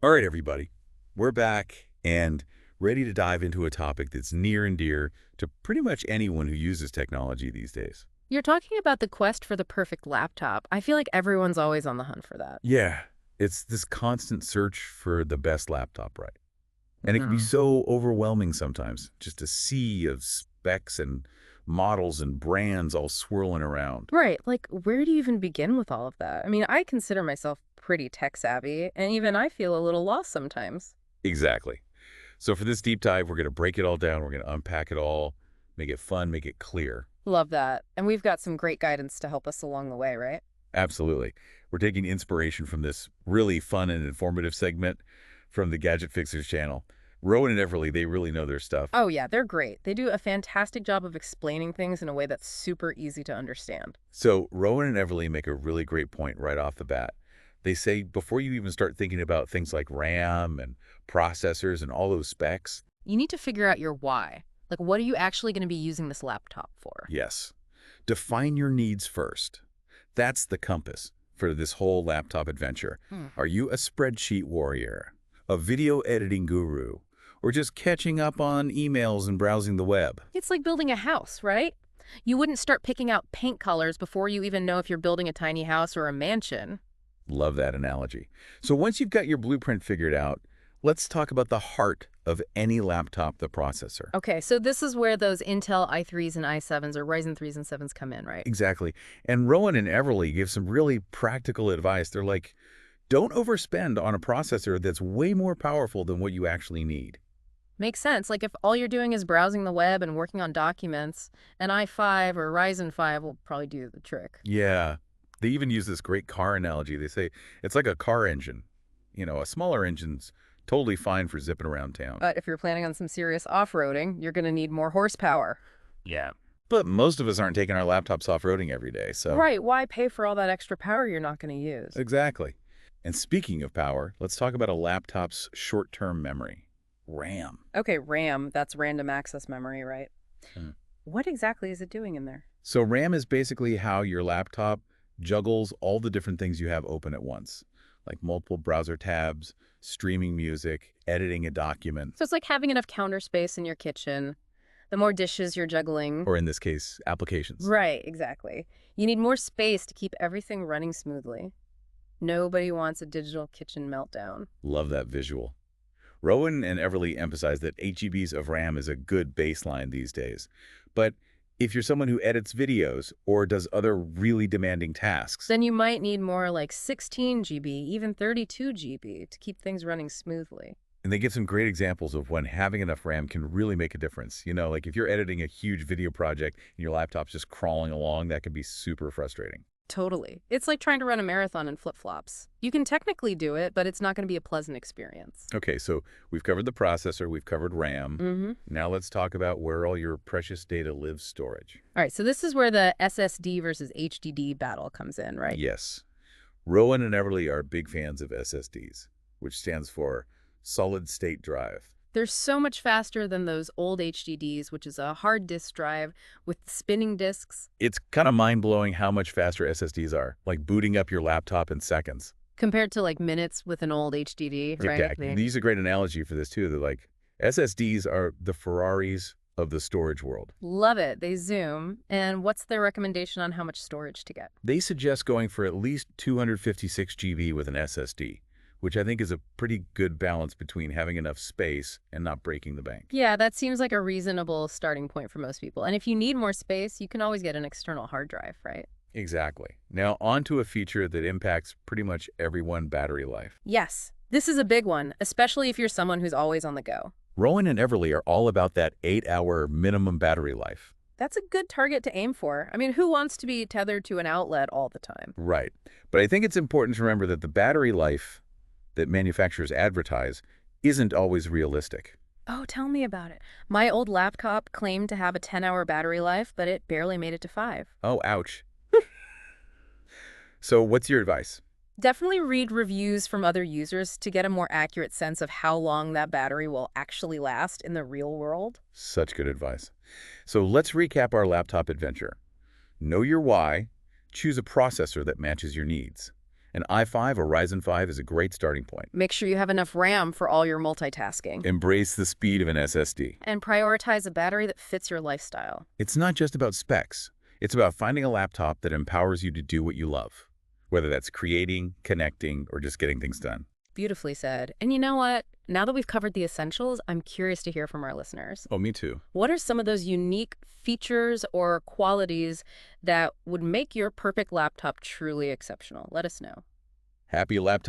All right, everybody. We're back and ready to dive into a topic that's near and dear to pretty much anyone who uses technology these days. You're talking about the quest for the perfect laptop. I feel like everyone's always on the hunt for that. Yeah, it's this constant search for the best laptop, right? And it can be Mhm. so overwhelming sometimes, just a sea of specs and models and brands all swirling around. Right, like where do you even begin with all of that? I mean, I consider myself pretty tech savvy, and even I feel a little lost sometimes. Exactly. So for this deep dive, we're going to break it all down. We're going to unpack it all, make it fun, make it clear. Love that. And we've got some great guidance to help us along the way, right? Absolutely. We're taking inspiration from this really fun and informative segment from the Gadget Fixers channel. Rowan and Everly, they really know their stuff. Oh, yeah, they're great. They do a fantastic job of explaining things in a way that's super easy to understand. So Rowan and Everly make a really great point right off the bat. They say before you even start thinking about things like RAM and processors and all those specs, You need to figure out your why. Like, what are you actually going to be using this laptop for? yes, define your needs first. That's the compass for this whole laptop adventure. Hmm. Are you a spreadsheet warrior, a video editing guru, or just catching up on emails and browsing the web? It's like building a house, right? You wouldn't start picking out paint colors before you even know if you're building a tiny house or a mansion. Love that analogy. So once you've got your blueprint figured out, let's talk about the heart of any laptop, the processor. Okay, so this is where those Intel i3s and i7s or Ryzen 3s and 7s come in, right? Exactly. And Rowan and Everly give some really practical advice. They're like, don't overspend on a processor that's way more powerful than what you actually need. Makes sense. Like if all you're doing is browsing the web and working on documents, an i5 or Ryzen 5 will probably do the trick. Yeah. They even use this great car analogy. They say it's like a car engine. A smaller engine's totally fine for zipping around town. But if you're planning on some serious off-roading, you're going to need more horsepower. Yeah. But most of us aren't taking our laptops off-roading every day, so... Right, why pay for all that extra power you're not going to use? Exactly. And speaking of power, let's talk about a laptop's short-term memory. RAM. Okay, RAM, that's random access memory, right? Hmm. What exactly is it doing in there? So RAM is basically how your laptop juggles all the different things you have open at once, like multiple browser tabs, streaming music, editing a document, So it's like having enough counter space in your kitchen. The more dishes you're juggling. or in this case, applications. Right, exactly. You need more space to keep everything running smoothly. Nobody wants a digital kitchen meltdown. Love that visual. Rowan and Everly emphasize that 8 GBs of RAM is a good baseline these days. But if you're someone who edits videos or does other really demanding tasks, Then you might need more like 16 GB, even 32 GB to keep things running smoothly. and they give some great examples of when having enough RAM can really make a difference. Like if you're editing a huge video project and your laptop's just crawling along, that can be super frustrating. Totally. It's like trying to run a marathon in flip-flops. You can technically do it, but it's not going to be a pleasant experience. Okay, so we've covered the processor, we've covered RAM. Mm-hmm. Now let's talk about where all your precious data lives storage. All right, so this is where the SSD versus HDD battle comes in, right? Yes. Rowan and Everly are big fans of SSDs, which stands for solid state drive. They're so much faster than those old HDDs, which is a hard disk drive with spinning disks, It's kind of mind-blowing how much faster SSDs are, like booting up your laptop in seconds. compared to like minutes with an old HDD, right? Exactly. They use a great analogy for this too. They're like, SSDs are the Ferraris of the storage world. Love it. They zoom. And what's their recommendation on how much storage to get? They suggest going for at least 256 GB with an SSD, which I think is a pretty good balance between having enough space and not breaking the bank. Yeah, that seems like a reasonable starting point for most people. And if you need more space, you can always get an external hard drive, right? Exactly. Now on to a feature that impacts pretty much everyone: battery life. Yes. This is a big one, especially if you're someone who's always on the go. Rowan and Everly are all about that 8-hour minimum battery life. That's a good target to aim for. I mean, who wants to be tethered to an outlet all the time? Right. But I think it's important to remember that the battery life that manufacturers advertise isn't always realistic. Oh, tell me about it. My old laptop claimed to have a 10-hour battery life, but it barely made it to 5. Oh, ouch. So what's your advice? Definitely read reviews from other users to get a more accurate sense of how long that battery will actually last in the real world. Such good advice. So let's recap our laptop adventure. Know your why, choose a processor that matches your needs, An i5 or Ryzen 5 is a great starting point. Make sure you have enough RAM for all your multitasking. Embrace the speed of an SSD. And prioritize a battery that fits your lifestyle. It's not just about specs. It's about finding a laptop that empowers you to do what you love, whether that's creating, connecting, or just getting things done. Beautifully said. And you know what? Now that we've covered the essentials, I'm curious to hear from our listeners. Oh, me too. What are some of those unique features or qualities that would make your perfect laptop truly exceptional? Let us know. Happy laptop